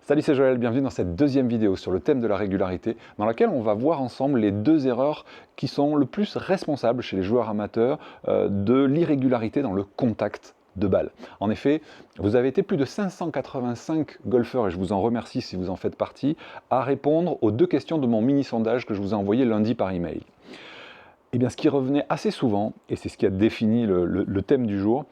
Salut, c'est Joël, bienvenue dans cette deuxième vidéo sur le thème de la régularité, dans laquelle on va voir ensemble les deux erreurs qui sont le plus responsables chez les joueurs amateurs de l'irrégularité dans le contact de balle. En effet, vous avez été plus de 585 golfeurs, et je vous en remercie si vous en faites partie, à répondre aux deux questions de mon mini-sondage que je vous ai envoyé lundi par email. Eh bien, ce qui revenait assez souvent, et c'est ce qui a défini le thème du jour,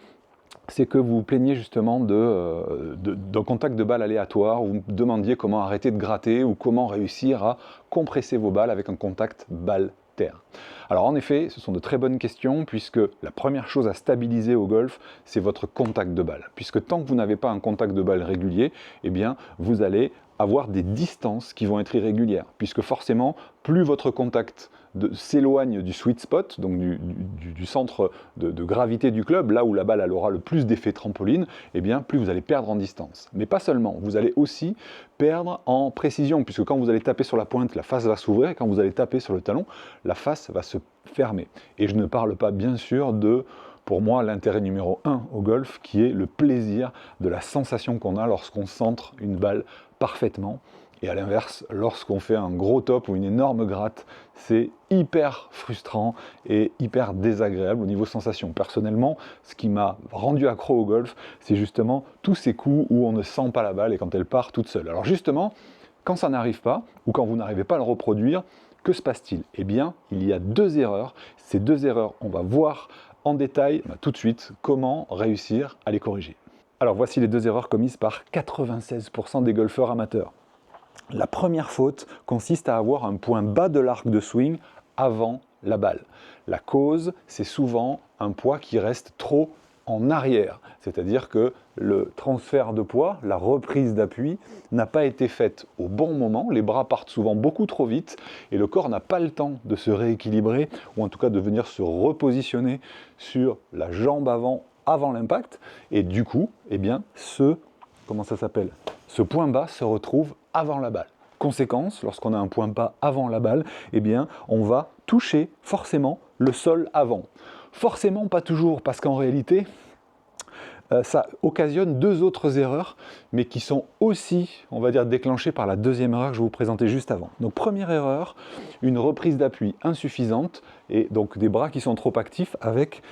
c'est que vous vous plaigniez justement d'un contact de balle aléatoire, ou vous me demandiez comment arrêter de gratter, ou comment réussir à compresser vos balles avec un contact balle-terre. Alors en effet, ce sont de très bonnes questions, puisque la première chose à stabiliser au golf, c'est votre contact de balle. Puisque tant que vous n'avez pas un contact de balle régulier, eh bien, vous allez avoir des distances qui vont être irrégulières, puisque forcément, plus votre contact s'éloigne du sweet spot, donc du centre de gravité du club, là où la balle elle aura le plus d'effet trampoline, eh bien, plus vous allez perdre en distance. Mais pas seulement, vous allez aussi perdre en précision, puisque quand vous allez taper sur la pointe, la face va s'ouvrir, et quand vous allez taper sur le talon, la face va se fermer. Et je ne parle pas bien sûr de, pour moi, l'intérêt numéro 1 au golf, qui est le plaisir de la sensation qu'on a lorsqu'on centre une balle parfaitement. Et à l'inverse, lorsqu'on fait un gros top ou une énorme gratte, c'est hyper frustrant et hyper désagréable au niveau sensation. Personnellement, ce qui m'a rendu accro au golf, c'est justement tous ces coups où on ne sent pas la balle et quand elle part toute seule. Alors justement, quand ça n'arrive pas, ou quand vous n'arrivez pas à le reproduire, que se passe-t-il? Eh bien, il y a deux erreurs. Ces deux erreurs, on va voir en détail tout de suite comment réussir à les corriger. Alors voici les deux erreurs commises par 96% des golfeurs amateurs. La première faute consiste à avoir un point bas de l'arc de swing avant la balle. La cause, c'est souvent un poids qui reste trop en arrière. C'est-à-dire que le transfert de poids, la reprise d'appui, n'a pas été faite au bon moment. Les bras partent souvent beaucoup trop vite et le corps n'a pas le temps de se rééquilibrer ou en tout cas de venir se repositionner sur la jambe avant l'impact. Et du coup, eh bien, ce point bas se retrouve avant la balle. Conséquence, lorsqu'on a un point bas avant la balle, eh bien, on va toucher forcément le sol avant. Forcément, pas toujours, parce qu'en réalité, ça occasionne deux autres erreurs, mais qui sont aussi, on va dire, déclenchées par la deuxième erreur que je vais vous présenter juste avant. Donc, première erreur, une reprise d'appui insuffisante, et donc des bras qui sont trop actifs avec,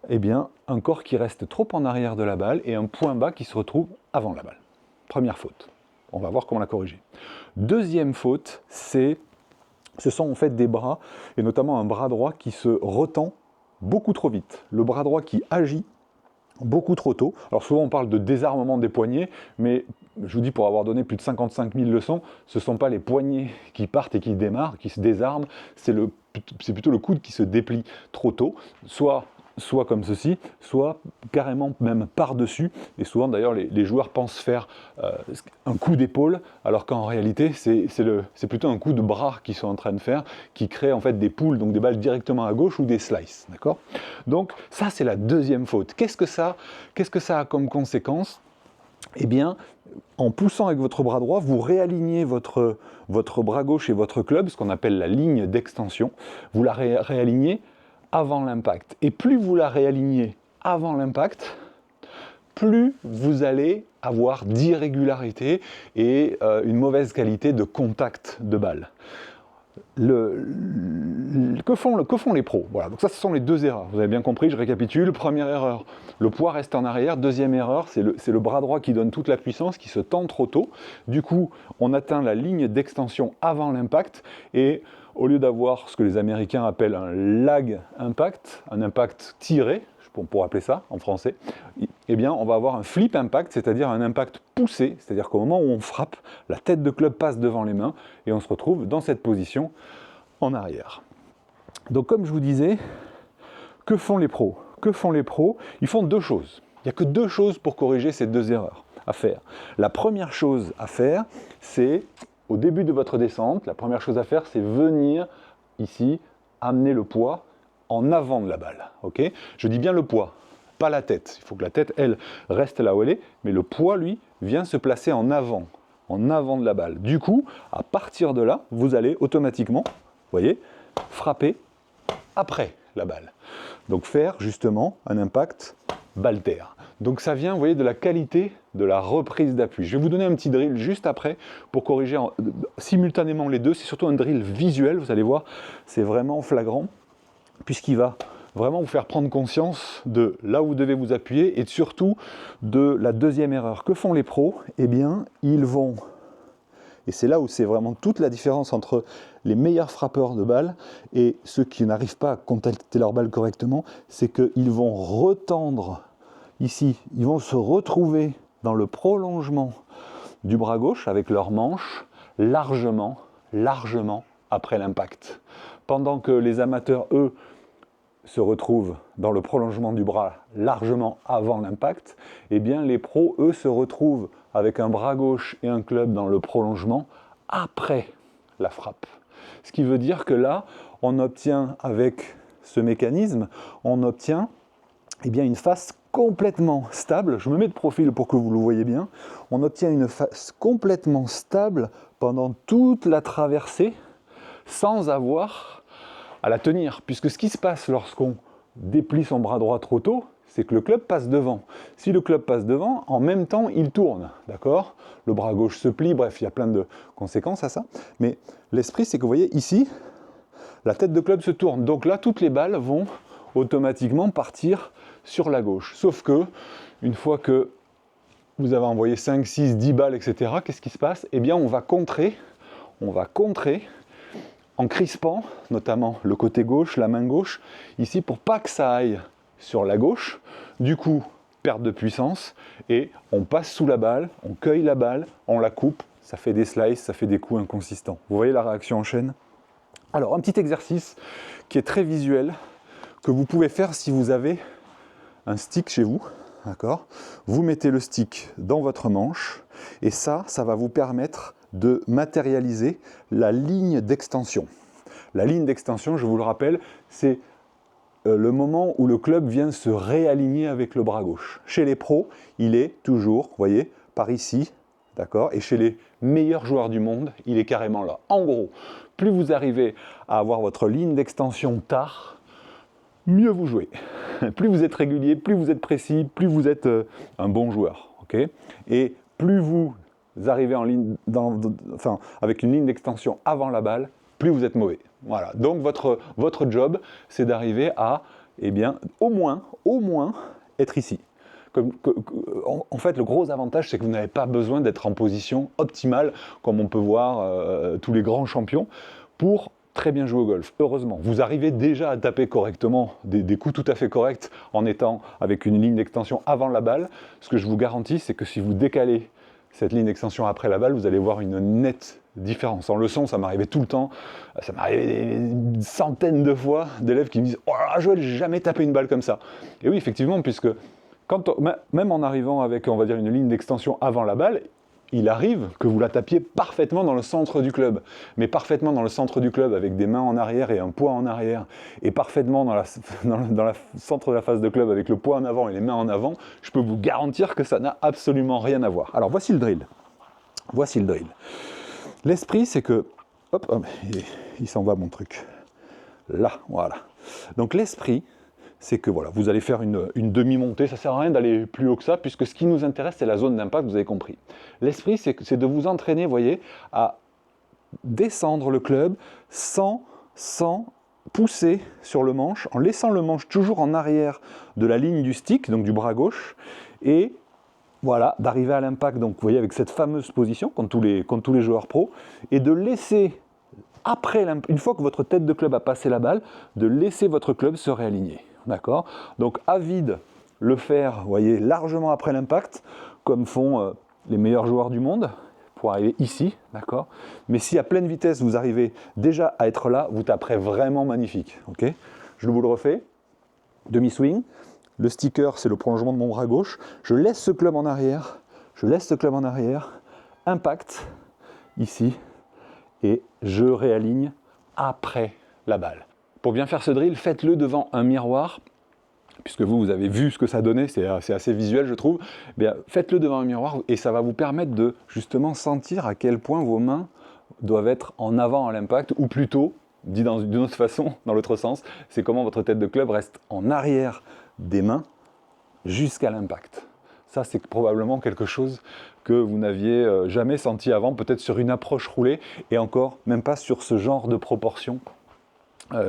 eh bien, un corps qui reste trop en arrière de la balle et un point bas qui se retrouve avant la balle. Première faute. On va voir comment la corriger. Deuxième faute, ce sont en fait des bras, et notamment un bras droit qui se retend beaucoup trop vite. Le bras droit qui agit beaucoup trop tôt. Alors souvent on parle de désarmement des poignets, mais je vous dis, pour avoir donné plus de 55 000 leçons, ce ne sont pas les poignets qui partent et qui démarrent, qui se désarment, c'est plutôt le coude qui se déplie trop tôt, soit comme ceci, soit carrément même par-dessus. Et souvent d'ailleurs les joueurs pensent faire un coup d'épaule, alors qu'en réalité c'est plutôt un coup de bras qu'ils sont en train de faire, qui crée en fait des poules, donc des balles directement à gauche ou des slices. D'accord ? Donc ça c'est la deuxième faute. Qu'est-ce que ça a comme conséquence ? Eh bien, en poussant avec votre bras droit, vous réalignez votre bras gauche et votre club, ce qu'on appelle la ligne d'extension. Vous la réalignez avant l'impact. Et plus vous la réalignez avant l'impact, plus vous allez avoir d'irrégularité et une mauvaise qualité de contact de balle. Que font les pros? Voilà, donc ça, ce sont les deux erreurs. Vous avez bien compris, je récapitule. Première erreur, le poids reste en arrière. Deuxième erreur, c'est le bras droit qui donne toute la puissance, qui se tend trop tôt. Du coup, on atteint la ligne d'extension avant l'impact et au lieu d'avoir ce que les Américains appellent un lag impact, un impact tiré, on pourrait appeler ça en français, eh bien on va avoir un flip impact, c'est-à-dire un impact poussé, c'est-à-dire qu'au moment où on frappe, la tête de club passe devant les mains et on se retrouve dans cette position en arrière. Donc comme je vous disais, que font les pros? Ils font deux choses. Il n'y a que deux choses pour corriger ces deux erreurs à faire. La première chose à faire, c'est au début de votre descente, la première chose à faire, c'est venir ici amener le poids en avant de la balle. Okay ? Je dis bien le poids, pas la tête. Il faut que la tête, elle, reste là où elle est, mais le poids, lui, vient se placer en avant de la balle. Du coup, à partir de là, vous allez automatiquement, vous voyez, frapper après la balle. Donc faire justement un impact balle-terre. Donc ça vient, vous voyez, de la qualité de la reprise d'appui. Je vais vous donner un petit drill juste après pour corriger simultanément les deux. C'est surtout un drill visuel, vous allez voir, c'est vraiment flagrant, puisqu'il va vraiment vous faire prendre conscience de là où vous devez vous appuyer et surtout de la deuxième erreur. Que font les pros? Eh bien, ils vont, et c'est là où c'est vraiment toute la différence entre les meilleurs frappeurs de balles et ceux qui n'arrivent pas à contacter leur balle correctement, c'est qu'ils vont retendre ici, ils vont se retrouver dans le prolongement du bras gauche avec leur manche largement après l'impact. Pendant que les amateurs, eux, se retrouvent dans le prolongement du bras largement avant l'impact, eh bien les pros, eux, se retrouvent avec un bras gauche et un club dans le prolongement après la frappe. Ce qui veut dire que là, on obtient avec ce mécanisme, on obtient eh bien, une face complètement stable. Je me mets de profil pour que vous le voyez bien. On obtient une face complètement stable pendant toute la traversée sans avoir à la tenir. Puisque ce qui se passe lorsqu'on déplie son bras droit trop tôt, c'est que le club passe devant. Si le club passe devant, en même temps, il tourne, d'accord? Le bras gauche se plie, bref, il y a plein de conséquences à ça. Mais l'esprit, c'est que vous voyez, ici, la tête de club se tourne. Donc là, toutes les balles vont automatiquement partir sur la gauche. Sauf que, une fois que vous avez envoyé 5, 6, 10 balles, etc., qu'est-ce qui se passe? Eh bien, on va contrer en crispant, notamment le côté gauche, la main gauche, ici, pour pas que ça aille sur la gauche. Du coup, perte de puissance, et on passe sous la balle, on cueille la balle, on la coupe, ça fait des slices, ça fait des coups inconsistants. Vous voyez la réaction en chaîne? Alors, un petit exercice qui est très visuel, que vous pouvez faire si vous avez un stick chez vous, d'accord? Vous mettez le stick dans votre manche, et ça va vous permettre de matérialiser la ligne d'extension. La ligne d'extension, je vous le rappelle, c'est le moment où le club vient se réaligner avec le bras gauche. Chez les pros, il est toujours, vous voyez, par ici, d'accord? Et chez les meilleurs joueurs du monde, il est carrément là. En gros, plus vous arrivez à avoir votre ligne d'extension tard, mieux vous jouez. Plus vous êtes régulier, plus vous êtes précis, plus vous êtes un bon joueur. Okay? Et plus vous arrivez en ligne, avec une ligne d'extension avant la balle, plus vous êtes mauvais. Voilà. Donc votre job, c'est d'arriver à, eh bien, au moins, être ici. En fait, le gros avantage, c'est que vous n'avez pas besoin d'être en position optimale, comme on peut voir tous les grands champions, pour très bien jouer au golf. Heureusement, vous arrivez déjà à taper correctement, des coups tout à fait corrects, en étant avec une ligne d'extension avant la balle. Ce que je vous garantis, c'est que si vous décalez cette ligne d'extension après la balle, vous allez voir une nette différence. En leçon, ça m'arrivait tout le temps, ça m'arrivait une centaine de fois d'élèves qui me disent « Oh là, Joël, j'ai jamais tapé une balle comme ça ». Et oui, effectivement, puisque même en arrivant avec, on va dire, une ligne d'extension avant la balle, il arrive que vous la tapiez parfaitement dans le centre du club. Mais parfaitement dans le centre du club, avec des mains en arrière et un poids en arrière, et parfaitement dans le centre de la phase de club avec le poids en avant et les mains en avant, je peux vous garantir que ça n'a absolument rien à voir. Alors voici le drill. Voici le drill. L'esprit, c'est que... Hop, il s'en va mon truc. Là, voilà. Donc l'esprit, c'est que voilà, vous allez faire une demi-montée, ça ne sert à rien d'aller plus haut que ça, puisque ce qui nous intéresse, c'est la zone d'impact, vous avez compris. L'esprit, c'est de vous entraîner, vous voyez, à descendre le club sans pousser sur le manche, en laissant le manche toujours en arrière de la ligne du stick, donc du bras gauche, et voilà, d'arriver à l'impact, donc vous voyez, avec cette fameuse position, comme tous les joueurs pros, et de laisser, après, une fois que votre tête de club a passé la balle, de laisser votre club se réaligner. D'accord? Donc à vide, le faire, vous voyez, largement après l'impact, comme font les meilleurs joueurs du monde, pour arriver ici, d'accord? Mais si à pleine vitesse, vous arrivez déjà à être là, vous taperez vraiment magnifique. Ok? Je vous le refais. Demi-swing. Le sticker, c'est le prolongement de mon bras gauche. Je laisse ce club en arrière. Impact, ici. Et je réaligne après la balle. Pour bien faire ce drill, faites-le devant un miroir, puisque vous avez vu ce que ça donnait, c'est assez visuel je trouve. Bien, faites-le devant un miroir et ça va vous permettre de justement sentir à quel point vos mains doivent être en avant à l'impact, ou plutôt, dit d'une autre façon, dans l'autre sens, c'est comment votre tête de club reste en arrière des mains jusqu'à l'impact. Ça, c'est probablement quelque chose que vous n'aviez jamais senti avant, peut-être sur une approche roulée, et encore, même pas sur ce genre de proportion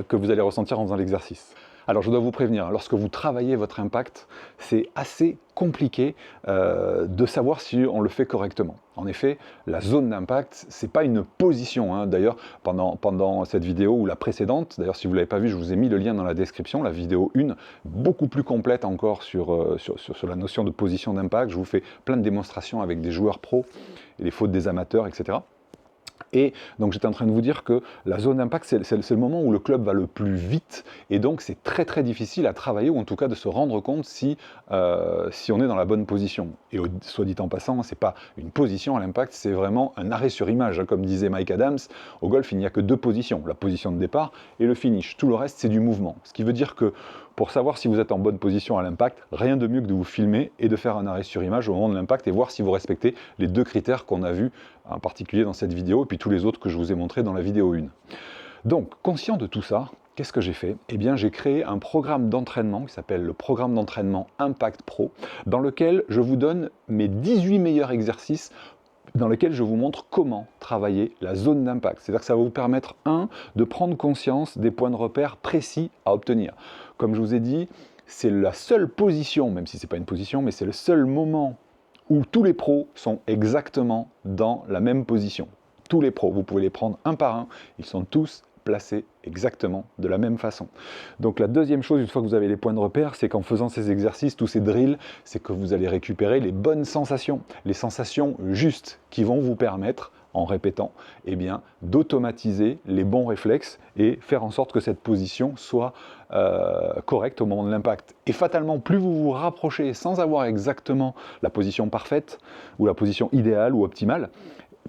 que vous allez ressentir en faisant l'exercice. Alors je dois vous prévenir, lorsque vous travaillez votre impact, c'est assez compliqué de savoir si on le fait correctement. En effet, la zone d'impact, ce n'est pas une position. Hein. D'ailleurs, pendant cette vidéo ou la précédente, d'ailleurs si vous ne l'avez pas vu, je vous ai mis le lien dans la description, la vidéo 1, beaucoup plus complète encore sur la notion de position d'impact. Je vous fais plein de démonstrations avec des joueurs pros et les fautes des amateurs, etc. Et donc j'étais en train de vous dire que la zone d'impact, c'est le moment où le club va le plus vite, et donc c'est très très difficile à travailler, ou en tout cas de se rendre compte si on est dans la bonne position. Et soit dit en passant, c'est pas une position à l'impact, c'est vraiment un arrêt sur image. Comme disait Mike Adams, au golf il n'y a que deux positions, la position de départ et le finish. Tout le reste c'est du mouvement. Ce qui veut dire que pour savoir si vous êtes en bonne position à l'impact, rien de mieux que de vous filmer et de faire un arrêt sur image au moment de l'impact et voir si vous respectez les deux critères qu'on a vus en particulier dans cette vidéo et puis tous les autres que je vous ai montrés dans la vidéo 1. Donc, conscient de tout ça, qu'est-ce que j'ai fait? Eh bien, j'ai créé un programme d'entraînement qui s'appelle le programme d'entraînement Impact Pro, dans lequel je vous donne mes 18 meilleurs exercices dans lequel je vous montre comment travailler la zone d'impact. C'est-à-dire que ça va vous permettre, de prendre conscience des points de repère précis à obtenir. Comme je vous ai dit, c'est la seule position, même si ce n'est pas une position, mais c'est le seul moment où tous les pros sont exactement dans la même position. Tous les pros, vous pouvez les prendre un par un, ils sont tous placés exactement de la même façon. Donc la deuxième chose, une fois que vous avez les points de repère, c'est qu'en faisant ces exercices, tous ces drills, c'est que vous allez récupérer les bonnes sensations, les sensations justes qui vont vous permettre, en répétant, eh bien, d'automatiser les bons réflexes et faire en sorte que cette position soit correcte au moment de l'impact. Et fatalement, plus vous vous rapprochez sans avoir exactement la position parfaite ou la position idéale ou optimale,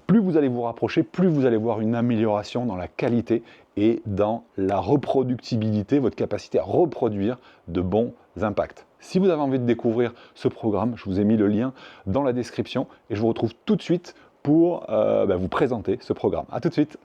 plus vous allez vous rapprocher, plus vous allez voir une amélioration dans la qualité et dans la reproductibilité, votre capacité à reproduire de bons impacts. Si vous avez envie de découvrir ce programme, je vous ai mis le lien dans la description et je vous retrouve tout de suite pour vous présenter ce programme. A tout de suite.